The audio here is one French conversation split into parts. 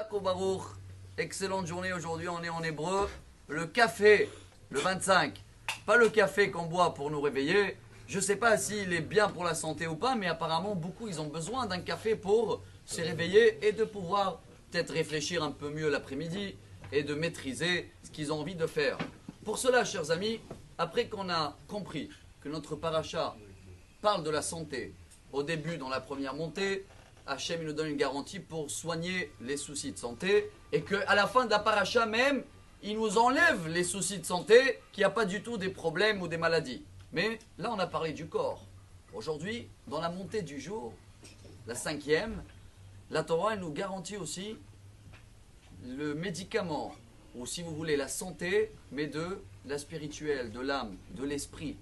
Chazak ou Baruch, excellente journée aujourd'hui, on est en hébreu. Le café, le 25, pas le café qu'on boit pour nous réveiller. Je ne sais pas s'il est bien pour la santé ou pas, mais apparemment beaucoup ils ont besoin d'un café pour se réveiller et de pouvoir peut-être réfléchir un peu mieux l'après-midi et de maîtriser ce qu'ils ont envie de faire. Pour cela, chers amis, après qu'on a compris que notre paracha parle de la santé au début dans la première montée, Hachem il nous donne une garantie pour soigner les soucis de santé et qu'à la fin de la paracha même, il nous enlève les soucis de santé, qu'il n'y a pas du tout des problèmes ou des maladies. Mais là, on a parlé du corps. Aujourd'hui, dans la montée du jour, la 5e, la Torah elle nous garantit aussi le médicament, ou si vous voulez la santé, mais de la spirituelle, de l'âme, de l'esprit.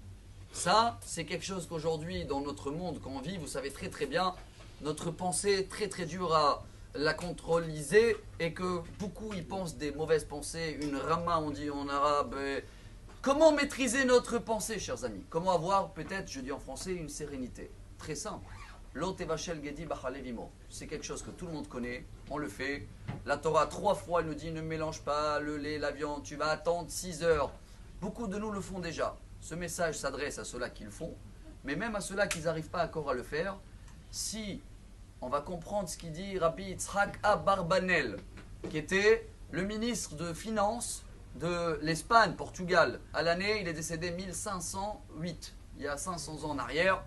Ça, c'est quelque chose qu'aujourd'hui, dans notre monde, quand on vit, vous savez très très bien, notre pensée est très très dure à la contrôliser et que beaucoup y pensent des mauvaises pensées, une rama on dit en arabe. Comment maîtriser notre pensée, chers amis? Comment avoir peut-être, je dis en français, une sérénité? Très simple. L'otevachel gedi bachalevimo. C'est quelque chose que tout le monde connaît, on le fait. La Torah 3 fois elle nous dit ne mélange pas le lait, la viande, tu vas attendre 6 heures. Beaucoup de nous le font déjà. Ce message s'adresse à ceux-là qui le font, mais même à ceux-là qui n'arrivent pas encore à le faire. Si on va comprendre ce qu'il dit Rabbi Yitzhak Abarbanel, qui était le ministre de Finances de l'Espagne, Portugal. À l'année, il est décédé 1508, il y a 500 ans en arrière.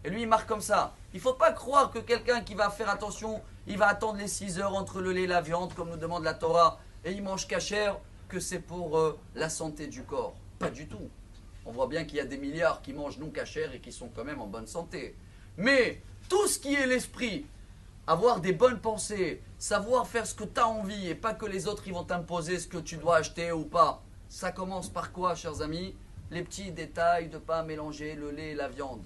Et lui, il marque comme ça. Il ne faut pas croire que quelqu'un qui va faire attention, il va attendre les 6 heures entre le lait et la viande, comme nous demande la Torah, et il mange kasher, que c'est pour la santé du corps. Pas du tout. On voit bien qu'il y a des milliards qui mangent non kasher et qui sont quand même en bonne santé. Mais tout ce qui est l'esprit, avoir des bonnes pensées, savoir faire ce que tu as envie et pas que les autres ils vont t'imposer ce que tu dois acheter ou pas. Ça commence par quoi, chers amis? Les petits détails de ne pas mélanger le lait et la viande.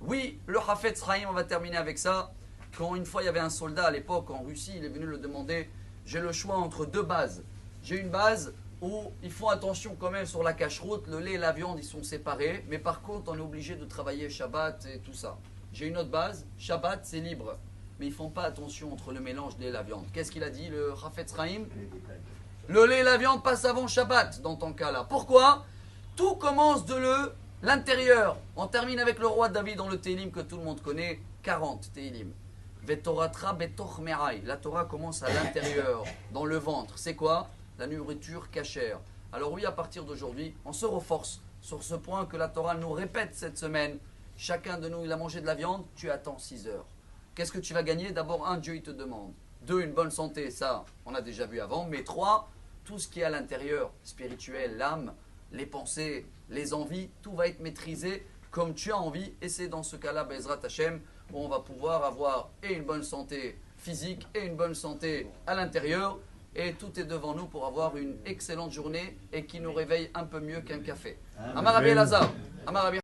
Oui, le Hafetz Chaim, on va terminer avec ça. Quand une fois il y avait un soldat à l'époque en Russie, il est venu le demander, j'ai le choix entre deux bases. J'ai une base où ils font attention quand même sur la cache-route, le lait et la viande ils sont séparés, mais par contre on est obligé de travailler Shabbat et tout ça. J'ai une autre base, Shabbat c'est libre. Mais ils ne font pas attention entre le mélange de lait et la viande. Qu'est-ce qu'il a dit, le Hafetz Chaim? Le lait et la viande passent avant Shabbat, dans ton cas là. Pourquoi? Tout commence de l'intérieur. On termine avec le roi David dans le Télim que tout le monde connaît, 40 Télim. Vetoratra betoch me'ai. La Torah commence à l'intérieur, dans le ventre. C'est quoi? La nourriture cachère. Alors oui, à partir d'aujourd'hui, on se reforce sur ce point que la Torah nous répète cette semaine. Chacun de nous, il a mangé de la viande, tu attends 6 heures. Qu'est-ce que tu vas gagner? D'abord, 1, Dieu il te demande. 2, une bonne santé, ça, on a déjà vu avant. Mais 3, tout ce qui est à l'intérieur, spirituel, l'âme, les pensées, les envies, tout va être maîtrisé comme tu as envie. Et c'est dans ce cas-là, Bezrat Hashem, où on va pouvoir avoir et une bonne santé physique et une bonne santé à l'intérieur. Et tout est devant nous pour avoir une excellente journée et qui nous réveille un peu mieux qu'un café. Amar Rabbi Elazar.